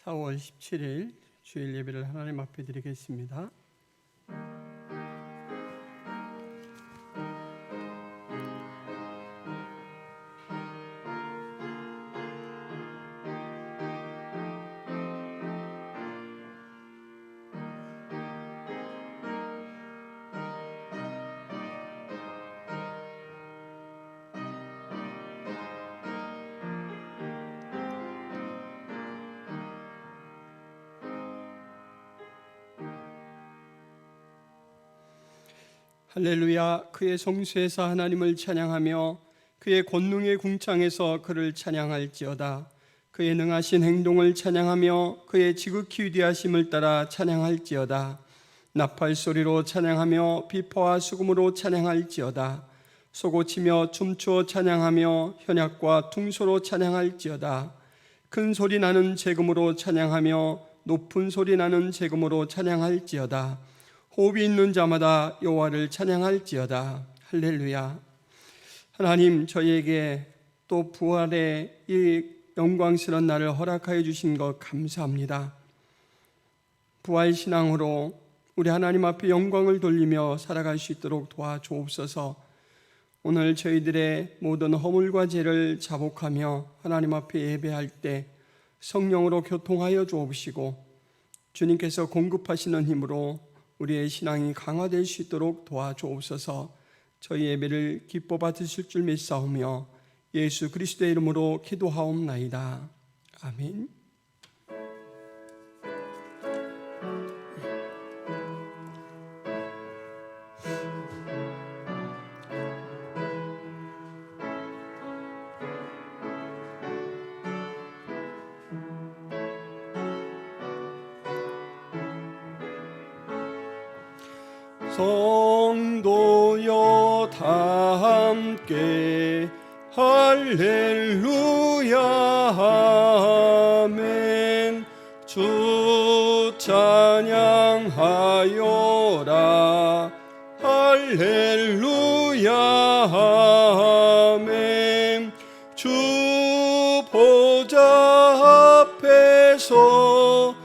4월 17일 주일 예배를 하나님 앞에 드리겠습니다. 할렐루야. 그의 성수에서 하나님을 찬양하며 그의 권능의 궁창에서 그를 찬양할지어다. 그의 능하신 행동을 찬양하며 그의 지극히 위대하심을 따라 찬양할지어다. 나팔 소리로 찬양하며 비파와 수금으로 찬양할지어다. 소고치며 춤추어 찬양하며 현악과 퉁소로 찬양할지어다. 큰 소리 나는 제금으로 찬양하며 높은 소리 나는 제금으로 찬양할지어다. 호흡이 있는 자마다 여호와를 찬양할지어다. 할렐루야. 하나님, 저희에게 또 부활의 이 영광스러운 날을 허락하여 주신 것 감사합니다. 부활신앙으로 우리 하나님 앞에 영광을 돌리며 살아갈 수 있도록 도와주옵소서. 오늘 저희들의 모든 허물과 죄를 자복하며 하나님 앞에 예배할 때 성령으로 교통하여 주옵시고 주님께서 공급하시는 힘으로 우리의 신앙이 강화될 수 있도록 도와주옵소서. 저희 예배를 기뻐 받으실 줄 믿사오며 예수 그리스도의 이름으로 기도하옵나이다. 아멘. 성도여 다 함께 할렐루야 아멘. 주 찬양하여라 할렐루야 아멘. 주 보좌 앞에서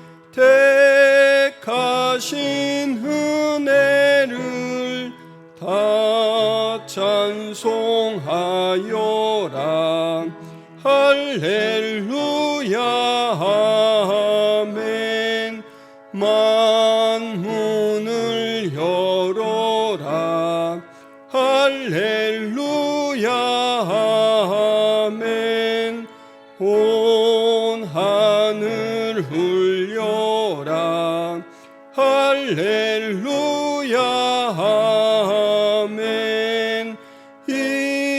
택하신 은혜를 다 찬송하여라 할렐루야 아멘. 만문을 열어라 할렐루야 아멘. 온 하늘 울려라 할렐루야 아멘.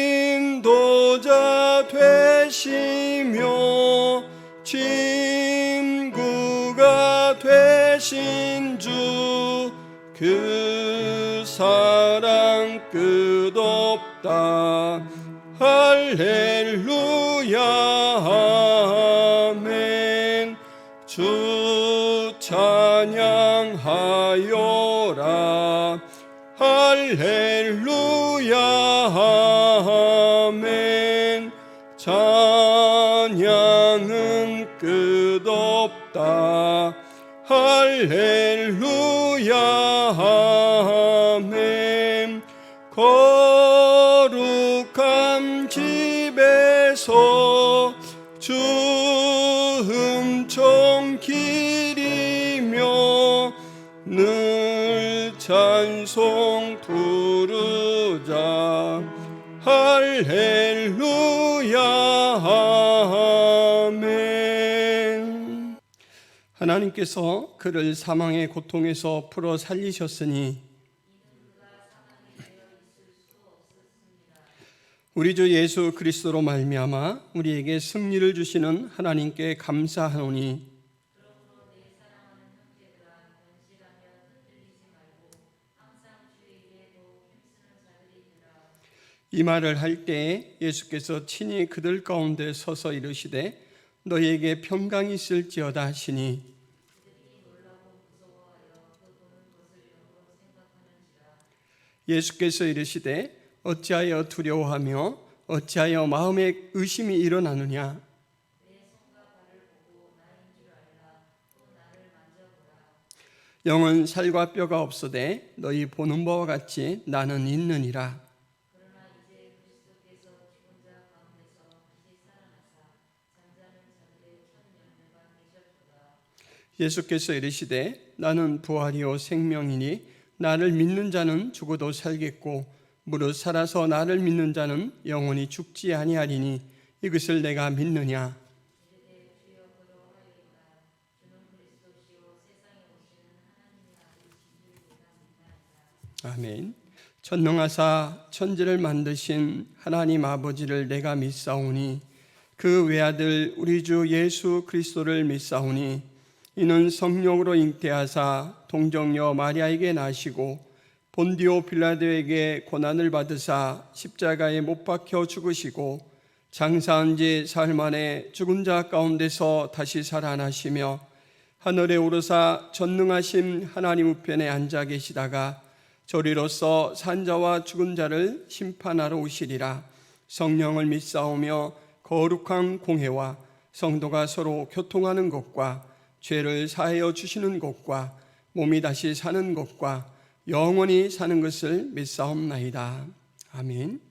인도자 되시며 친구가 되신 주 그 사랑 끝없다 할렐루야 아멘. 주 찬양하여라 할렐루야 아멘. 찬양은 끝없다 할렐루야 아멘. 거룩한 집에서 주 음총 기리며 늘 찬송 부르자 할렐루야 아멘. 하나님께서 그를 사망의 고통에서 풀어 살리셨으니 우리 주 예수 그리스도로 말미암아 우리에게 승리를 주시는 하나님께 감사하노니 이 말을 할 때에 예수께서 친히 그들 가운데 서서 이르시되 너희에게 평강이 있을지어다 하시니 예수께서 이르시되 어찌하여 두려워하며 어찌하여 마음에 의심이 일어나느냐. 영은 살과 뼈가 없어되 너희 보는 바와 같이 나는 있느니라. 예수께서 이르시되 나는 부활이요 생명이니 나를 믿는 자는 죽어도 살겠고 무릇 살아서 나를 믿는 자는 영원히 죽지 아니하리니 이것을 내가 믿느냐. 아멘. 전능하사 천지를 만드신 하나님 아버지를 내가 믿사오니 그 외아들 우리 주 예수 그리스도를 믿사오니 이는 성령으로 잉태하사 동정녀 마리아에게 나시고 본디오 빌라도에게 고난을 받으사 십자가에 못 박혀 죽으시고 장사한 지 사흘 만에 죽은 자 가운데서 다시 살아나시며 하늘에 오르사 전능하신 하나님 우편에 앉아 계시다가 저리로서 산자와 죽은 자를 심판하러 오시리라. 성령을 믿사오며 거룩한 공회와 성도가 서로 교통하는 것과 죄를 사하여 주시는 것과 몸이 다시 사는 것과 영원히 사는 것을 믿사옵나이다. 아멘.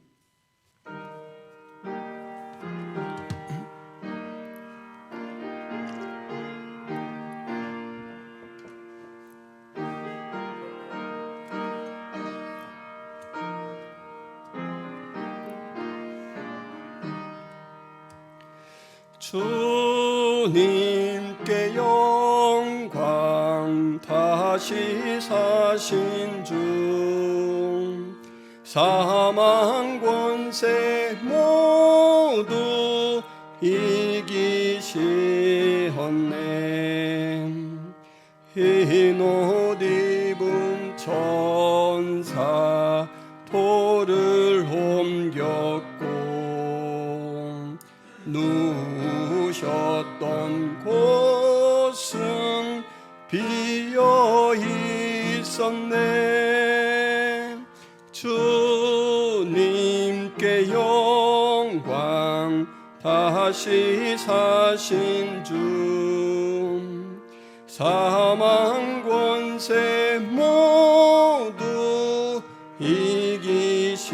주님께 영광 다시 사신 주 사망 권세 모두 이기시었네. 흰 옷 입은 천사 돌을 옮겼고 누우셨던 곳은 비어 있었네. 주님께 영광 다시 사신 주 사망 권세 모두 이기시었네.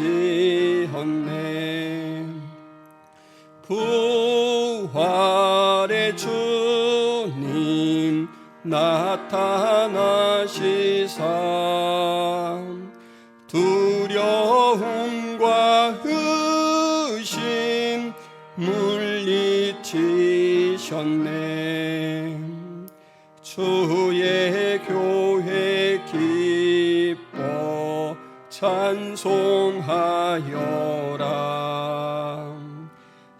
부활의 주님 나타나시사 두려움과 의심 물리치셨네. 주의 교회 기뻐 찬송하여라.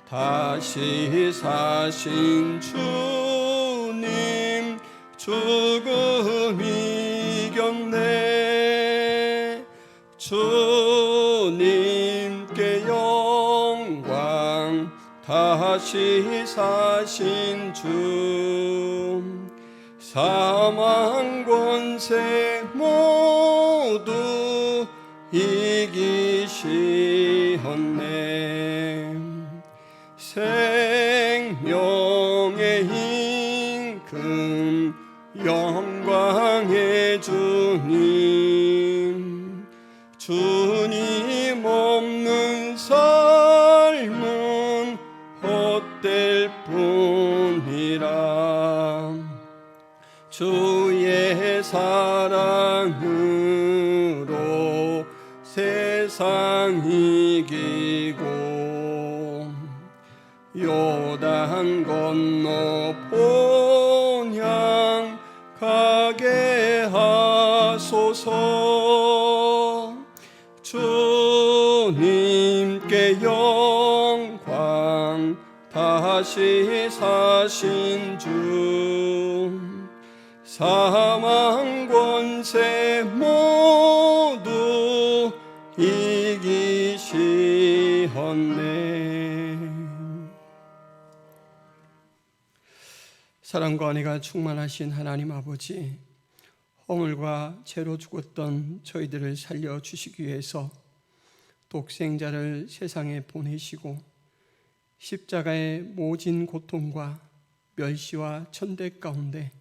다시 사신 주님 죽음 이겼네. 주님께 영광 다시 사신 주 사망 권세 모두 이기시었네. 생명의 임금 영광의 주님 주님 없는 삶은 헛될 뿐이라. 주의 사랑으로 세상 이기고 요단 건너 본향 가게 하소서. 주님께 영광 다시 사신 주 사망 권세 모두 이기시었네. 사랑과 은혜가 충만하신 하나님 아버지, 허물과 죄로 죽었던 저희들을 살려주시기 위해서 독생자를 세상에 보내시고 십자가의 모진 고통과 멸시와 천대 가운데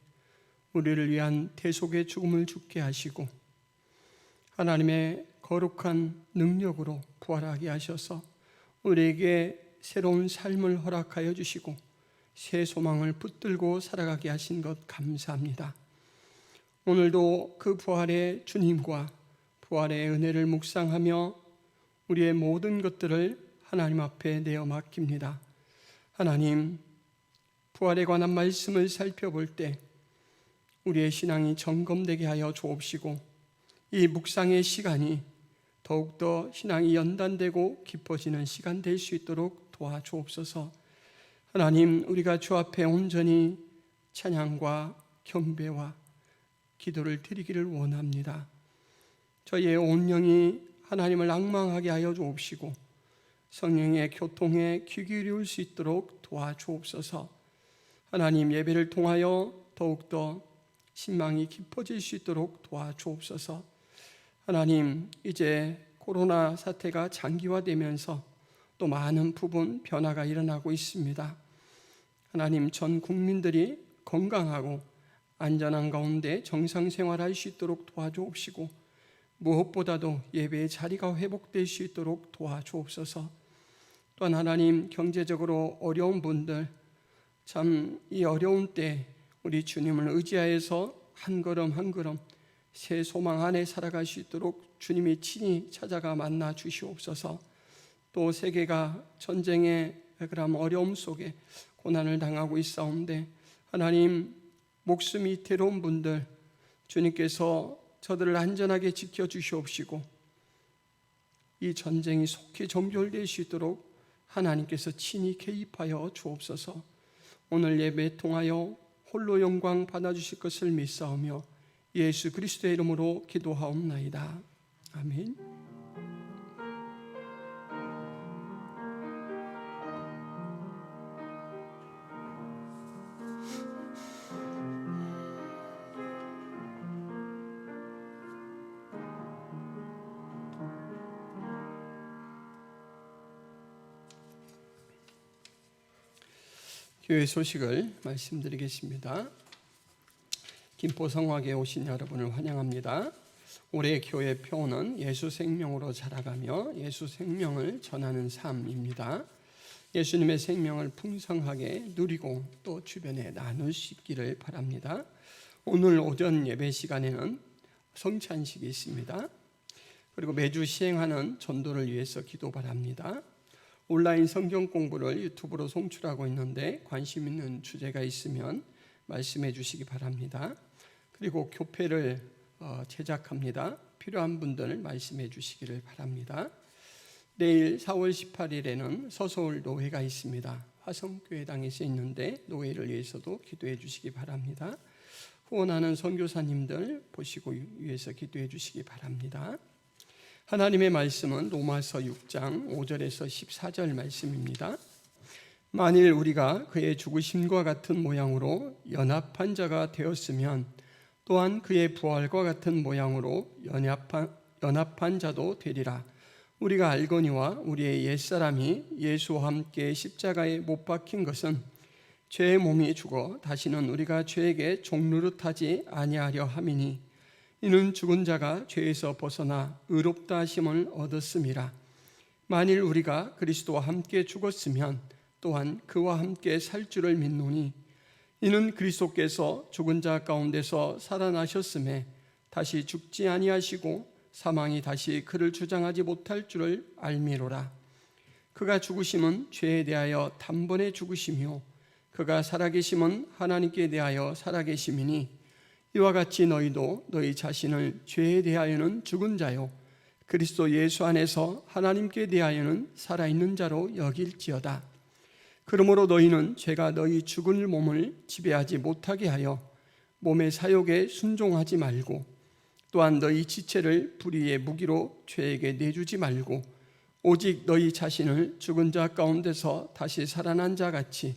우리를 위한 대속의 죽음을 죽게 하시고 하나님의 거룩한 능력으로 부활하게 하셔서 우리에게 새로운 삶을 허락하여 주시고 새 소망을 붙들고 살아가게 하신 것 감사합니다. 오늘도 그 부활의 주님과 부활의 은혜를 묵상하며 우리의 모든 것들을 하나님 앞에 내어 맡깁니다. 하나님, 부활에 관한 말씀을 살펴볼 때 우리의 신앙이 점검되게 하여 주옵시고 이 묵상의 시간이 더욱더 신앙이 연단되고 깊어지는 시간 될 수 있도록 도와주옵소서. 하나님, 우리가 주 앞에 온전히 찬양과 경배와 기도를 드리기를 원합니다. 저희의 온 영이 하나님을 앙망하게 하여 주옵시고 성령의 교통에 귀 기울일 수 있도록 도와주옵소서. 하나님, 예배를 통하여 더욱더 신망이 깊어질 수 있도록 도와주옵소서. 하나님, 이제 코로나 사태가 장기화되면서 또 많은 부분 변화가 일어나고 있습니다. 하나님, 전 국민들이 건강하고 안전한 가운데 정상 생활할 수 있도록 도와주옵시고 무엇보다도 예배의 자리가 회복될 수 있도록 도와주옵소서. 또한 하나님, 경제적으로 어려운 분들, 참 이 어려운 때 우리 주님을 의지하여서 한 걸음 한 걸음 새 소망 안에 살아갈 수 있도록 주님이 친히 찾아가 만나 주시옵소서. 또 세계가 전쟁의 그런 어려움 속에 고난을 당하고 있사온데 하나님, 목숨이 위태로운 분들 주님께서 저들을 안전하게 지켜주시옵시고 이 전쟁이 속히 종결될 수 있도록 하나님께서 친히 개입하여 주옵소서. 오늘 예배 통하여 홀로 영광 받아주실 것을 믿사오며 예수 그리스도의 이름으로 기도하옵나이다. 아멘. 교회 소식을 말씀드리겠습니다. 김포성화교에 오신 여러분을 환영합니다. 올해 교회 표어는 예수 생명으로 자라가며 예수 생명을 전하는 삶입니다. 예수님의 생명을 풍성하게 누리고 또 주변에 나눌 수 있기를 바랍니다. 오늘 오전 예배 시간에는 성찬식이 있습니다. 그리고 매주 시행하는 전도를 위해서 기도 바랍니다. 온라인 성경 공부를 유튜브로 송출하고 있는데 관심 있는 주제가 있으면 말씀해 주시기 바랍니다. 그리고 교패를 제작합니다. 필요한 분들 말씀해 주시기를 바랍니다. 내일 4월 18일에는 서서울 노회가 있습니다. 화성교회당에서 있는데 노회를 위해서도 기도해 주시기 바랍니다. 후원하는 선교사님들 보시고 위해서 기도해 주시기 바랍니다. 하나님의 말씀은 로마서 6장 5절에서 14절 말씀입니다. 만일 우리가 그의 죽으심과 같은 모양으로 연합한 자가 되었으면 또한 그의 부활과 같은 모양으로 연합한 자도 되리라. 우리가 알거니와 우리의 옛사람이 예수와 함께 십자가에 못 박힌 것은 죄의 몸이 죽어 다시는 우리가 죄에게 종노릇하지 아니하려 함이니 이는 죽은 자가 죄에서 벗어나 의롭다 하심을 얻었음이라. 만일 우리가 그리스도와 함께 죽었으면 또한 그와 함께 살 줄을 믿노니 이는 그리스도께서 죽은 자 가운데서 살아나셨음에 다시 죽지 아니하시고 사망이 다시 그를 주장하지 못할 줄을 알미로라. 그가 죽으심은 죄에 대하여 단번에 죽으시며 그가 살아계심은 하나님께 대하여 살아계심이니 이와 같이 너희도 너희 자신을 죄에 대하여는 죽은 자요 그리스도 예수 안에서 하나님께 대하여는 살아있는 자로 여길지어다. 그러므로 너희는 죄가 너희 죽은 몸을 지배하지 못하게 하여 몸의 사욕에 순종하지 말고 또한 너희 지체를 불의의 무기로 죄에게 내주지 말고 오직 너희 자신을 죽은 자 가운데서 다시 살아난 자 같이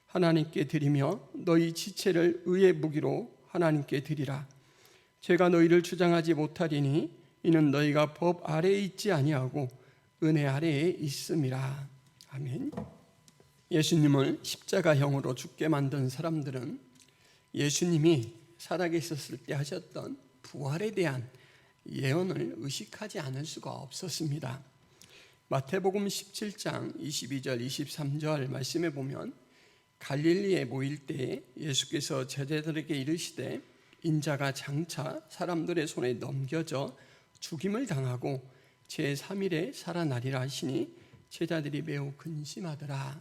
하나님께 드리며 너희 지체를 의의 무기로 하나님께 드리라. 죄가 너희를 주장하지 못하리니 이는 너희가 법 아래에 있지 아니하고 은혜 아래에 있음이라. 아멘. 예수님을 십자가형으로 죽게 만든 사람들은 예수님이 살아계셨을 때 하셨던 부활에 대한 예언을 의식하지 않을 수가 없었습니다. 마태복음 17장 22절 23절 말씀에 보면 갈릴리에 모일 때에 예수께서 제자들에게 이르시되 인자가 장차 사람들의 손에 넘겨져 죽임을 당하고 제3일에 살아나리라 하시니 제자들이 매우 근심하더라.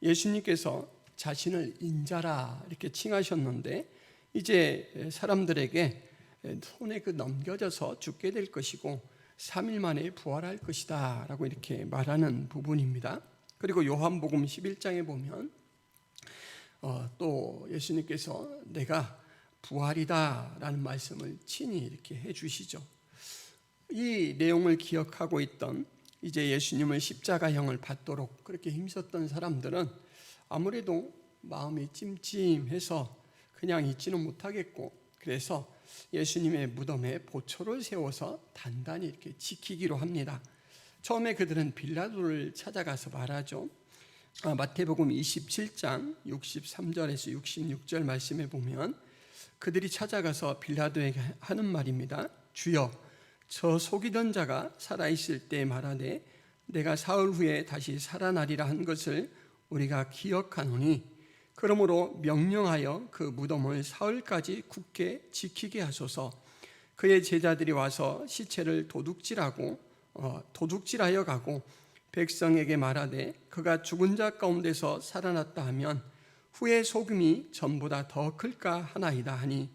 예수님께서 자신을 인자라 이렇게 칭하셨는데 이제 사람들에게 손에 넘겨져서 죽게 될 것이고 3일 만에 부활할 것이다 라고 이렇게 말하는 부분입니다. 그리고 요한복음 11장에 보면 또 예수님께서 내가 부활이다 라는 말씀을 친히 이렇게 해주시죠. 이 내용을 기억하고 있던 이제 예수님을 십자가형을 받도록 그렇게 힘썼던 사람들은 아무래도 마음이 찜찜해서 그냥 있지는 못하겠고, 그래서 예수님의 무덤에 보초를 세워서 단단히 이렇게 지키기로 합니다. 처음에 그들은 빌라도를 찾아가서 말하죠. 마태복음 27장 63절에서 66절 말씀에 보면 그들이 찾아가서 빌라도에게 하는 말입니다. 주여, 저 속이던 자가 살아있을 때 말하되 내가 사흘 후에 다시 살아나리라 한 것을 우리가 기억하노니 그러므로 명령하여 그 무덤을 사흘까지 굳게 지키게 하소서. 그의 제자들이 와서 시체를 도둑질하여 가고 백성에게 말하되 그가 죽은 자 가운데서 살아났다 하면 후에 소금이 전보다 더 클까 하나이다 하니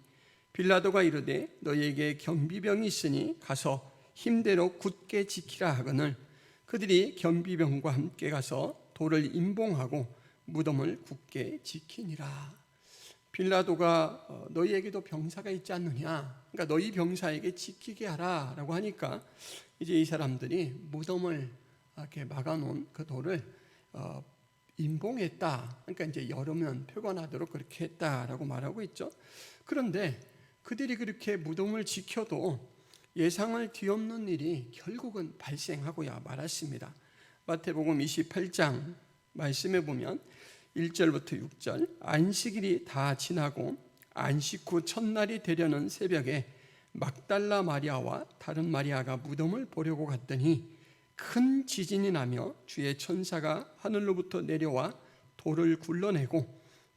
빌라도가 이르되 너희에게 경비병이 있으니 가서 힘대로 굳게 지키라 하거늘 그들이 경비병과 함께 가서 돌을 임봉하고 무덤을 굳게 지키니라. 빌라도가 너희에게도 병사가 있지 않느냐, 그러니까 너희 병사에게 지키게 하라 라고 하니까 이제 이 사람들이 무덤을 이렇게 막아놓은 그 돌을 임봉했다. 그러니까 이제 여름면 표관하도록 그렇게 했다라고 말하고 있죠. 그런데 그들이 그렇게 무덤을 지켜도 예상을 뒤엎는 일이 결국은 발생하고야 말았습니다. 마태복음 28장 말씀에 보면 1절부터 6절 안식일이 다 지나고 안식 후 첫날이 되려는 새벽에 막달라 마리아와 다른 마리아가 무덤을 보려고 갔더니 큰 지진이 나며 주의 천사가 하늘로부터 내려와 돌을 굴러내고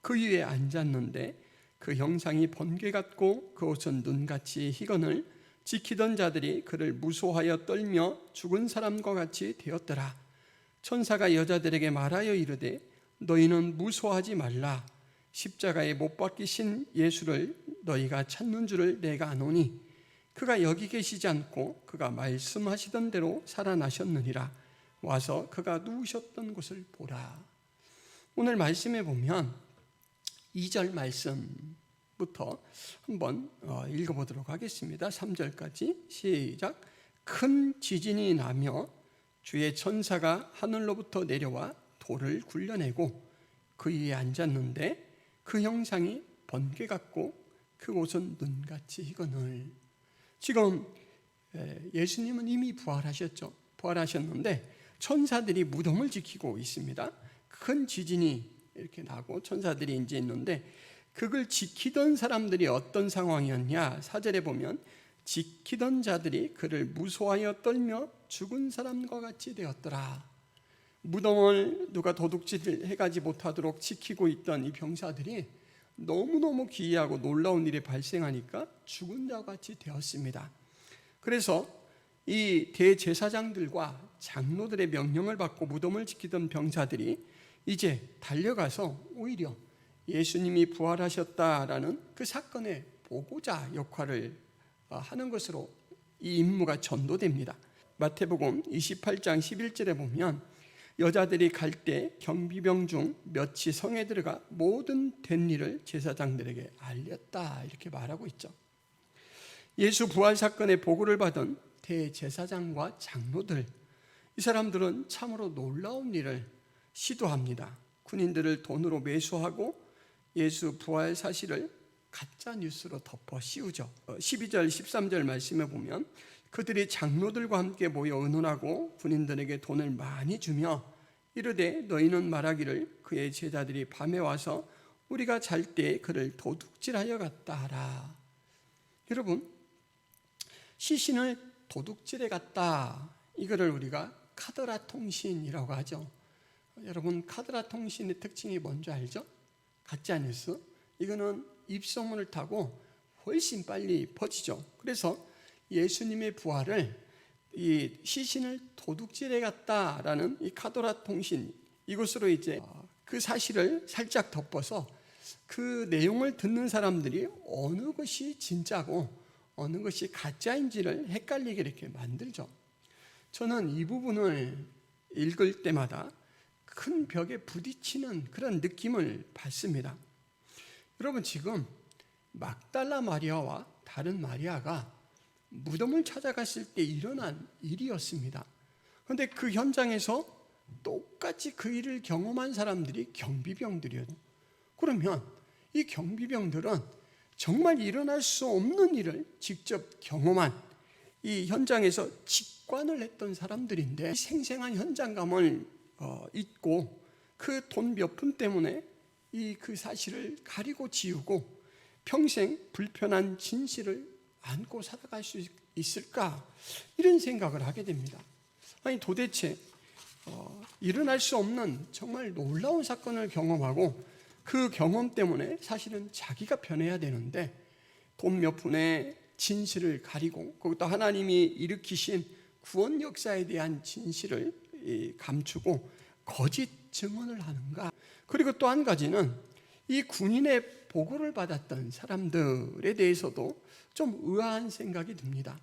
그 위에 앉았는데 그 형상이 번개 같고 그 옷은 눈같이 희건을 지키던 자들이 그를 무소하여 떨며 죽은 사람과 같이 되었더라. 천사가 여자들에게 말하여 이르되 너희는 무소하지 말라. 십자가에 못 박히신 예수를 너희가 찾는 줄을 내가 아노니 그가 여기 계시지 않고 그가 말씀하시던 대로 살아나셨느니라. 와서 그가 누우셨던 곳을 보라. 오늘 말씀에 보면 2절 말씀부터 한번 읽어보도록 하겠습니다. 3절까지 시작. 큰 지진이 나며 주의 천사가 하늘로부터 내려와 돌을 굴려내고 그 위에 앉았는데 그 형상이 번개 같고 그 옷은 눈같이 희건을. 지금 예수님은 이미 부활하셨죠. 부활하셨는데 천사들이 무덤을 지키고 있습니다. 큰 지진이 이렇게 나고 천사들이 이제 있는데 그걸 지키던 사람들이 어떤 상황이었냐. 4절에 보면 지키던 자들이 그를 무소하여 떨며 죽은 사람과 같이 되었더라. 무덤을 누가 도둑질을 해가지 못하도록 지키고 있던 이 병사들이 너무너무 기이하고 놀라운 일이 발생하니까 죽은 자와 같이 되었습니다. 그래서 이 대제사장들과 장로들의 명령을 받고 무덤을 지키던 병사들이 이제 달려가서 오히려 예수님이 부활하셨다라는 그 사건의 보고자 역할을 하는 것으로 이 임무가 전도됩니다. 마태복음 28장 11절에 보면 여자들이 갈 때 경비병 중 몇이 성에 들어가 모든 된 일을 제사장들에게 알렸다 이렇게 말하고 있죠. 예수 부활 사건의 보고를 받은 대제사장과 장로들, 이 사람들은 참으로 놀라운 일을 시도합니다. 군인들을 돈으로 매수하고 예수 부활 사실을 가짜 뉴스로 덮어 씌우죠. 12절 13절 말씀에 보면 그들이 장로들과 함께 모여 의논하고 군인들에게 돈을 많이 주며 이르되 너희는 말하기를 그의 제자들이 밤에 와서 우리가 잘 때 그를 도둑질하여 갔다 하라. 여러분, 시신을 도둑질해 갔다, 이거를 우리가 카더라 통신이라고 하죠. 여러분, 카더라 통신의 특징이 뭔지 알죠? 가짜 뉴스. 이거는 입소문을 타고 훨씬 빨리 퍼지죠. 그래서 예수님의 부활을 이 시신을 도둑질해 갔다라는 이 카더라 통신, 이것으로 이제 그 사실을 살짝 덮어서 그 내용을 듣는 사람들이 어느 것이 진짜고 어느 것이 가짜인지를 헷갈리게 이렇게 만들죠. 저는 이 부분을 읽을 때마다 큰 벽에 부딪히는 그런 느낌을 받습니다. 여러분, 지금 막달라 마리아와 다른 마리아가 무덤을 찾아갔을 때 일어난 일이었습니다. 그런데 그 현장에서 똑같이 그 일을 경험한 사람들이 경비병들이었죠. 그러면 이 경비병들은 정말 일어날 수 없는 일을 직접 경험한 이 현장에서 직관을 했던 사람들인데, 생생한 현장감을 잊고 그 돈 몇 푼 때문에 그 사실을 가리고 지우고 평생 불편한 진실을 안고 살아갈 수 있을까, 이런 생각을 하게 됩니다. 아니, 도대체 일어날 수 없는 정말 놀라운 사건을 경험하고 그 경험 때문에 사실은 자기가 변해야 되는데 돈 몇 푼의 진실을 가리고, 그것도 하나님이 일으키신 구원 역사에 대한 진실을 감추고 거짓 증언을 하는가. 그리고 또 한 가지는 이 군인의 보고를 받았던 사람들에 대해서도 좀 의아한 생각이 듭니다.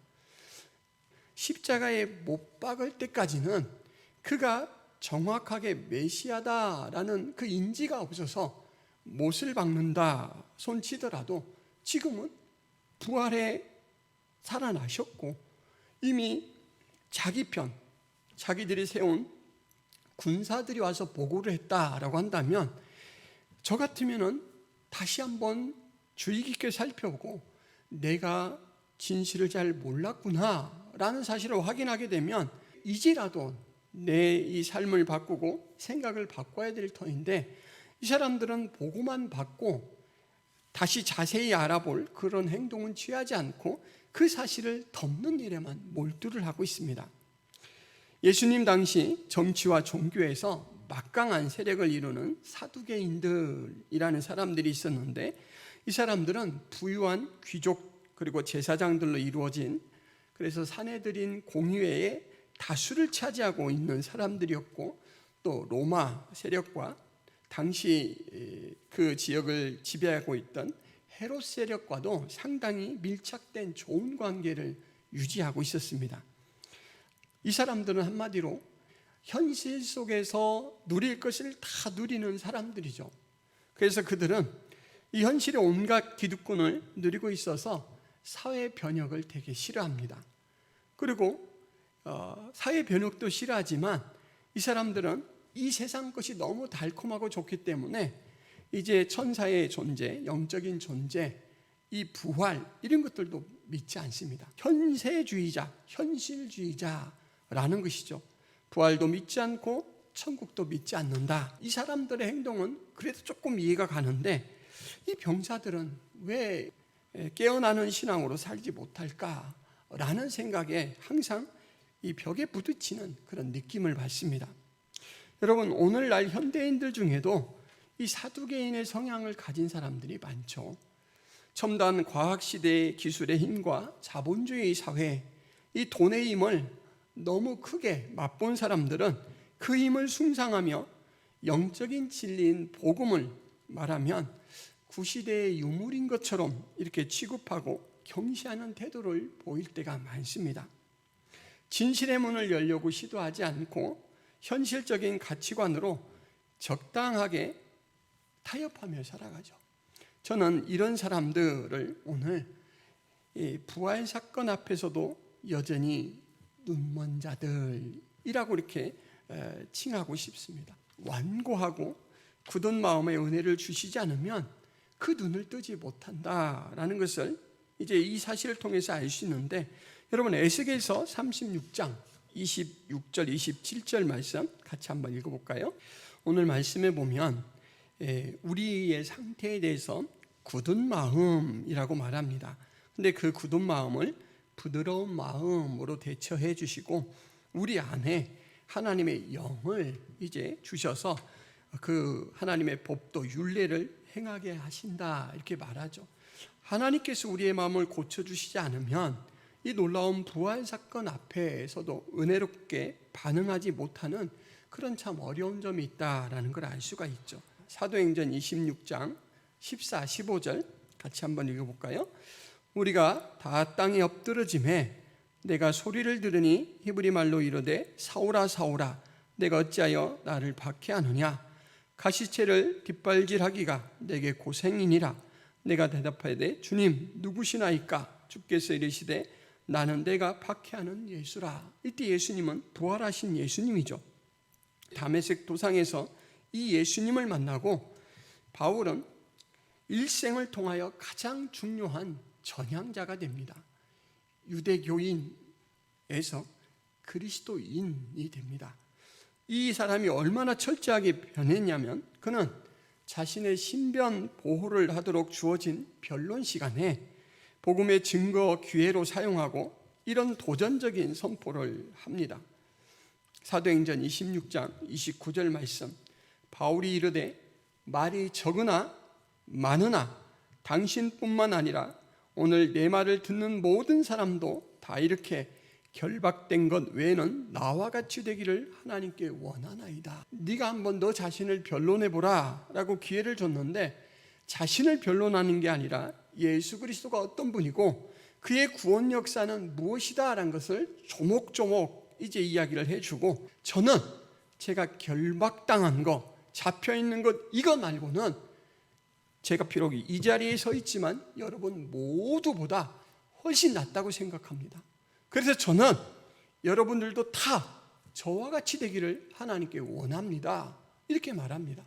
십자가에 못 박을 때까지는 그가 정확하게 메시아다라는 그 인지가 없어서 못을 박는다 손치더라도 지금은 부활해 살아나셨고 이미 자기 편, 자기들이 세운 군사들이 와서 보고를 했다라고 한다면, 저 같으면은 다시 한번 주의 깊게 살펴보고 내가 진실을 잘 몰랐구나 라는 사실을 확인하게 되면 이제라도 내 이 삶을 바꾸고 생각을 바꿔야 될 터인데, 이 사람들은 보고만 받고 다시 자세히 알아볼 그런 행동은 취하지 않고 그 사실을 덮는 일에만 몰두를 하고 있습니다. 예수님 당시 정치와 종교에서 막강한 세력을 이루는 사두개인들이라는 사람들이 있었는데, 이 사람들은 부유한 귀족 그리고 제사장들로 이루어진, 그래서 사내들인 공의회의 다수를 차지하고 있는 사람들이었고, 또 로마 세력과 당시 그 지역을 지배하고 있던 헤롯 세력과도 상당히 밀착된 좋은 관계를 유지하고 있었습니다. 이 사람들은 한마디로 현실 속에서 누릴 것을 다 누리는 사람들이죠. 그래서 그들은 이 현실의 온갖 기득권을 누리고 있어서 사회 변혁을 되게 싫어합니다. 그리고 사회 변혁도 싫어하지만 이 사람들은 이 세상 것이 너무 달콤하고 좋기 때문에 이제 천사의 존재, 영적인 존재, 이 부활, 이런 것들도 믿지 않습니다. 현세주의자, 현실주의자라는 것이죠. 부활도 믿지 않고 천국도 믿지 않는다. 이 사람들의 행동은 그래도 조금 이해가 가는데, 이 병사들은 왜 깨어나는 신앙으로 살지 못할까라는 생각에 항상 이 벽에 부딪히는 그런 느낌을 받습니다. 여러분, 오늘날 현대인들 중에도 이 사두개인의 성향을 가진 사람들이 많죠. 첨단 과학시대의 기술의 힘과 자본주의 사회, 이 돈의 힘을 너무 크게 맛본 사람들은 그 힘을 숭상하며 영적인 진리인 복음을 말하면 구시대의 유물인 것처럼 이렇게 취급하고 경시하는 태도를 보일 때가 많습니다. 진실의 문을 열려고 시도하지 않고 현실적인 가치관으로 적당하게 타협하며 살아가죠. 저는 이런 사람들을 오늘 부활 사건 앞에서도 여전히 눈먼 자들이라고 이렇게 칭하고 싶습니다. 완고하고 굳은 마음의 은혜를 주시지 않으면 그 눈을 뜨지 못한다라는 것을 이제 이 사실을 통해서 알 수 있는데, 여러분, 에스겔서 36장 26절 27절 말씀 같이 한번 읽어볼까요? 오늘 말씀에 보면 우리의 상태에 대해서 굳은 마음이라고 말합니다. 근데 그 굳은 마음을 부드러운 마음으로 대처해 주시고 우리 안에 하나님의 영을 이제 주셔서 그 하나님의 법도 율례를 행하게 하신다 이렇게 말하죠. 하나님께서 우리의 마음을 고쳐주시지 않으면 이 놀라운 부활 사건 앞에서도 은혜롭게 반응하지 못하는 그런 참 어려운 점이 있다라는 걸 알 수가 있죠. 사도행전 26장 14, 15절 같이 한번 읽어볼까요? 우리가 다 땅에 엎드러짐에 내가 소리를 들으니 히브리 말로 이르되 사울아 사울아 내가 어찌하여 나를 박해하느냐 가시체를 뒷발질하기가 내게 고생이니라. 내가 대답하되 주님 누구시나이까? 주께서 이르시되 나는 내가 박해하는 예수라. 이때 예수님은 부활하신 예수님이죠. 다메섹 도상에서 이 예수님을 만나고 바울은 일생을 통하여 가장 중요한 전향자가 됩니다. 유대교인에서 그리스도인이 됩니다. 이 사람이 얼마나 철저하게 변했냐면 그는 자신의 신변 보호를 하도록 주어진 변론 시간에 복음의 증거 기회로 사용하고 이런 도전적인 선포를 합니다. 사도행전 26장 29절 말씀, 바울이 이르되 말이 적으나 많으나 당신뿐만 아니라 오늘 내 말을 듣는 모든 사람도 다 이렇게 결박된 것 외에는 나와 같이 되기를 하나님께 원하나이다. 네가 한번 너 자신을 변론해보라 라고 기회를 줬는데 자신을 변론하는 게 아니라 예수 그리스도가 어떤 분이고 그의 구원 역사는 무엇이다 라는 것을 조목조목 이제 이야기를 해주고 저는 제가 결박당한 거 잡혀있는 것 이거 말고는 제가 비록 이 자리에 서 있지만 여러분 모두보다 훨씬 낫다고 생각합니다. 그래서 저는 여러분들도 다 저와 같이 되기를 하나님께 원합니다. 이렇게 말합니다.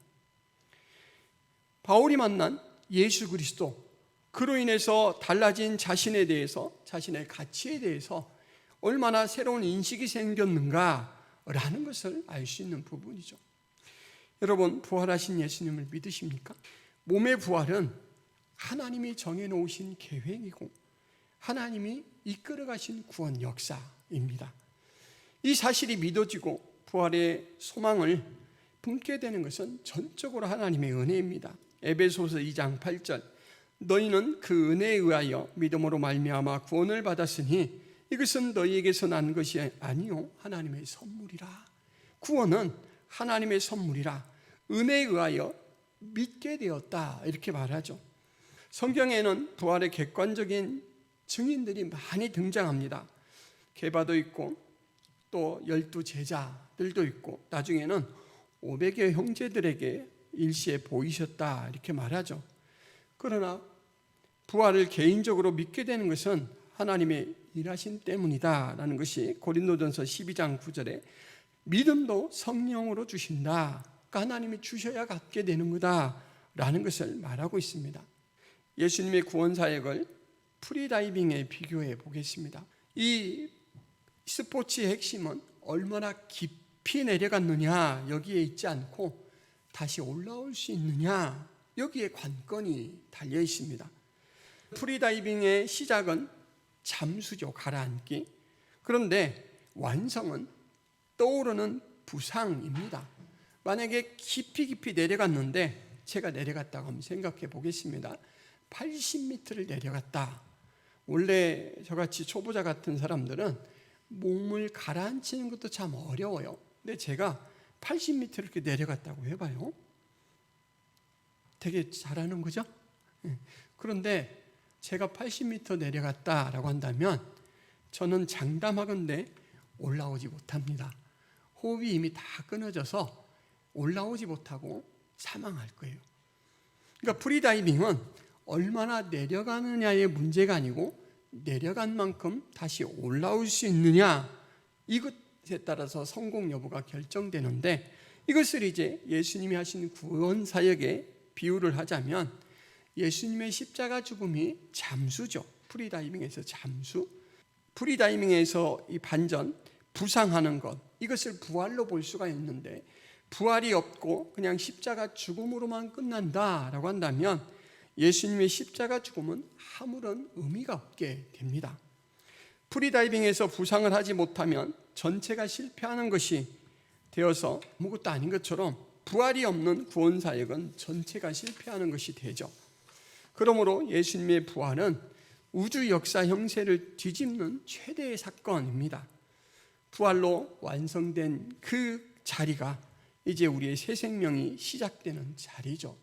바울이 만난 예수 그리스도, 그로 인해서 달라진 자신에 대해서, 자신의 가치에 대해서 얼마나 새로운 인식이 생겼는가라는 것을 알 수 있는 부분이죠. 여러분, 부활하신 예수님을 믿으십니까? 몸의 부활은 하나님이 정해놓으신 계획이고 하나님이 이끌어가신 구원 역사입니다. 이 사실이 믿어지고 부활의 소망을 품게 되는 것은 전적으로 하나님의 은혜입니다. 에베소서 2장 8절 너희는 그 은혜에 의하여 믿음으로 말미암아 구원을 받았으니 이것은 너희에게서 난 것이 아니요 하나님의 선물이라. 구원은 하나님의 선물이라 은혜에 의하여 믿게 되었다 이렇게 말하죠. 성경에는 부활의 객관적인 증인들이 많이 등장합니다. 게바도 있고 또 12제자들도 있고 나중에는 500여 형제들에게 일시에 보이셨다 이렇게 말하죠. 그러나 부활을 개인적으로 믿게 되는 것은 하나님의 일하심 때문이다 라는 것이 고린도전서 12장 9절에 믿음도 성령으로 주신다. 그러니까 하나님이 주셔야 갖게 되는 거다 라는 것을 말하고 있습니다. 예수님의 구원 사역을 프리다이빙에 비교해 보겠습니다. 이 스포츠의 핵심은 얼마나 깊이 내려갔느냐 여기에 있지 않고 다시 올라올 수 있느냐 여기에 관건이 달려 있습니다. 프리다이빙의 시작은 잠수죠, 가라앉기. 그런데 완성은 떠오르는 부상입니다. 만약에 깊이 내려갔는데 제가 내려갔다고 한번 생각해 보겠습니다. 80m를 내려갔다. 원래 저같이 초보자 같은 사람들은 몸을 가라앉히는 것도 참 어려워요. 근데 제가 80m 이렇게 내려갔다고 해봐요. 되게 잘하는 거죠? 그런데 제가 80m 내려갔다라고 한다면 저는 장담하건대 올라오지 못합니다. 호흡이 이미 다 끊어져서 올라오지 못하고 사망할 거예요. 그러니까 프리다이빙은 얼마나 내려가느냐의 문제가 아니고 내려간 만큼 다시 올라올 수 있느냐 이것에 따라서 성공 여부가 결정되는데 이것을 이제 예수님이 하신 구원 사역에 비유를 하자면 예수님의 십자가 죽음이 잠수죠. 프리다이빙에서 잠수. 프리다이빙에서 이 반전 부상하는 것 이것을 부활로 볼 수가 있는데 부활이 없고 그냥 십자가 죽음으로만 끝난다라고 한다면 예수님의 십자가 죽음은 아무런 의미가 없게 됩니다. 프리다이빙에서 부상을 하지 못하면 전체가 실패하는 것이 되어서 아무것도 아닌 것처럼 부활이 없는 구원사역은 전체가 실패하는 것이 되죠. 그러므로 예수님의 부활은 우주 역사 형세를 뒤집는 최대의 사건입니다. 부활로 완성된 그 자리가 이제 우리의 새 생명이 시작되는 자리죠.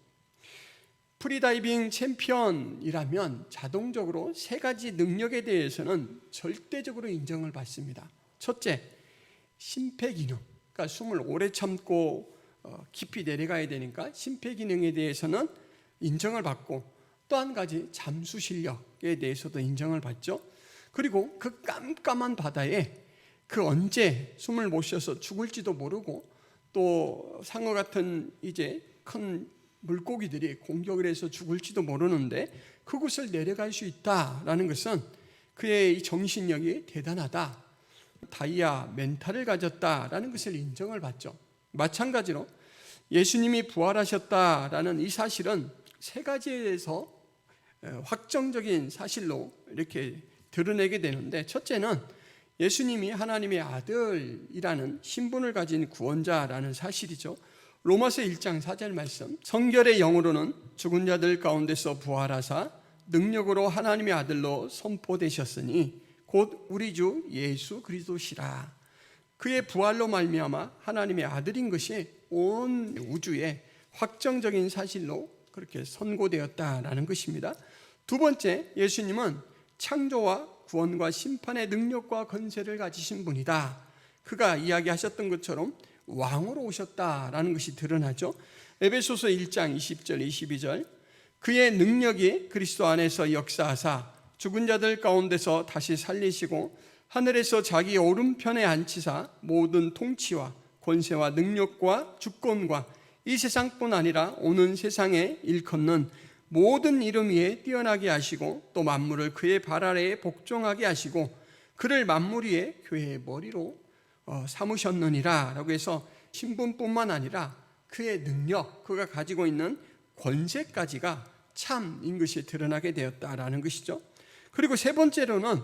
프리다이빙 챔피언이라면 자동적으로 세 가지 능력에 대해서는 절대적으로 인정을 받습니다. 첫째, 심폐기능. 그러니까 숨을 오래 참고 깊이 내려가야 되니까 심폐기능에 대해서는 인정을 받고, 또 한 가지 잠수 실력에 대해서도 인정을 받죠. 그리고 그 깜깜한 바다에 그 언제 숨을 못 쉬어서 죽을지도 모르고, 또 상어 같은 이제 큰 물고기들이 공격을 해서 죽을지도 모르는데 그곳을 내려갈 수 있다라는 것은 그의 이 정신력이 대단하다, 다이아 멘탈을 가졌다라는 것을 인정을 받죠. 마찬가지로 예수님이 부활하셨다라는 이 사실은 세 가지에 대해서 확정적인 사실로 이렇게 드러내게 되는데, 첫째는 예수님이 하나님의 아들이라는 신분을 가진 구원자라는 사실이죠. 로마서 1장 4절 말씀, 성결의 영으로는 죽은 자들 가운데서 부활하사 능력으로 하나님의 아들로 선포되셨으니 곧 우리 주 예수 그리스도시라. 그의 부활로 말미암아 하나님의 아들인 것이 온 우주의 확정적인 사실로 그렇게 선고되었다라는 것입니다. 두 번째, 예수님은 창조와 구원과 심판의 능력과 권세를 가지신 분이다. 그가 이야기하셨던 것처럼 왕으로 오셨다라는 것이 드러나죠. 에베소서 1장 20절 22절, 그의 능력이 그리스도 안에서 역사하사 죽은 자들 가운데서 다시 살리시고 하늘에서 자기 오른편에 앉히사 모든 통치와 권세와 능력과 주권과 이 세상뿐 아니라 오는 세상에 일컫는 모든 이름 위에 뛰어나게 하시고 또 만물을 그의 발 아래에 복종하게 하시고 그를 만물 위에 교회의 머리로 삼으셨느니라 라고 해서 신분뿐만 아니라 그의 능력, 그가 가지고 있는 권세까지가 참인 것이 드러나게 되었다라는 것이죠. 그리고 세 번째로는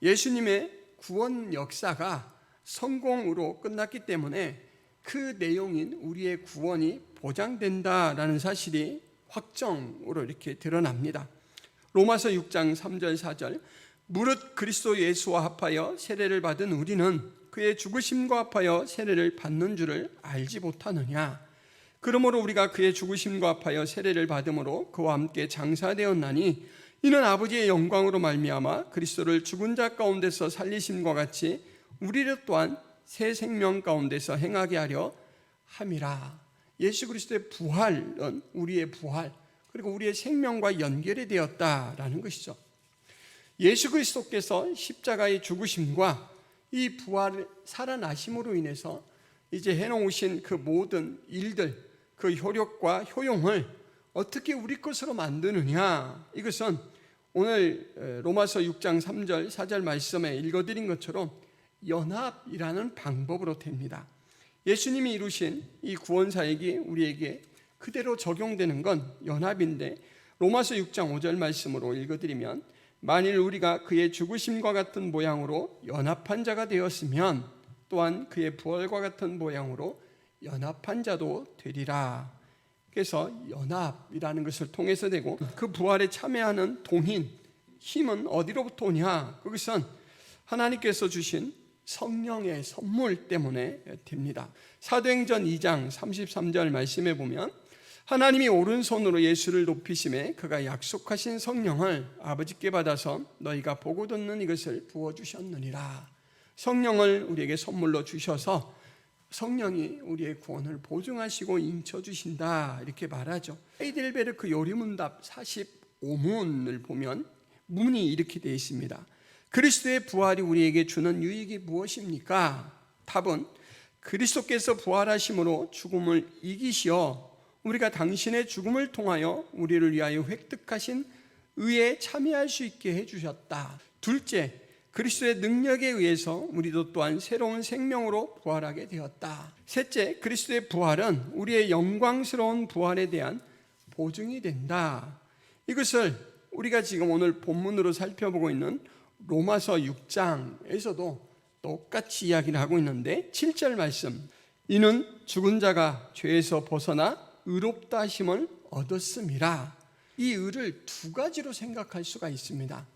예수님의 구원 역사가 성공으로 끝났기 때문에 그 내용인 우리의 구원이 보장된다라는 사실이 확정으로 이렇게 드러납니다. 로마서 6장 3절 4절, 무릇 그리스도 예수와 합하여 세례를 받은 우리는 그의 죽으심과 합하여 세례를 받는 줄을 알지 못하느냐. 그러므로 우리가 그의 죽으심과 합하여 세례를 받음으로 그와 함께 장사되었나니 이는 아버지의 영광으로 말미암아 그리스도를 죽은 자 가운데서 살리심과 같이 우리를 또한 새 생명 가운데서 행하게 하려 함이라. 예수 그리스도의 부활은 우리의 부활, 그리고 우리의 생명과 연결이 되었다라는 것이죠. 예수 그리스도께서 십자가의 죽으심과 이 부활 살아나심으로 인해서 이제 해놓으신 그 모든 일들, 그 효력과 효용을 어떻게 우리 것으로 만드느냐, 이것은 오늘 로마서 6장 3절 4절 말씀에 읽어드린 것처럼 연합이라는 방법으로 됩니다. 예수님이 이루신 이 구원사역이 우리에게 그대로 적용되는 건 연합인데, 로마서 6장 5절 말씀으로 읽어드리면 만일 우리가 그의 죽으심과 같은 모양으로 연합한 자가 되었으면 또한 그의 부활과 같은 모양으로 연합한 자도 되리라. 그래서 연합이라는 것을 통해서 되고, 그 부활에 참여하는 동인, 힘은 어디로부터 오냐? 그것은 하나님께서 주신 성령의 선물 때문에 됩니다. 사도행전 2장 33절 말씀에 보면 하나님이 오른손으로 예수를 높이심에 그가 약속하신 성령을 아버지께 받아서 너희가 보고 듣는 이것을 부어주셨느니라. 성령을 우리에게 선물로 주셔서 성령이 우리의 구원을 보증하시고 인쳐주신다, 이렇게 말하죠. 헤이델베르크 요리문답 45문을 보면 문이 이렇게 되어 있습니다. 그리스도의 부활이 우리에게 주는 유익이 무엇입니까? 답은 그리스도께서 부활하심으로 죽음을 이기시어 우리가 당신의 죽음을 통하여 우리를 위하여 획득하신 의에 참여할 수 있게 해주셨다. 둘째, 그리스도의 능력에 의해서 우리도 또한 새로운 생명으로 부활하게 되었다. 셋째, 그리스도의 부활은 우리의 영광스러운 부활에 대한 보증이 된다. 이것을 우리가 지금 오늘 본문으로 살펴보고 있는 로마서 6장에서도 똑같이 이야기를 하고 있는데 7절 말씀, 이는 죽은 자가 죄에서 벗어나 의롭다 하심을 얻었음이라. 이 의를 두 가지로 생각할 수가 있습니다.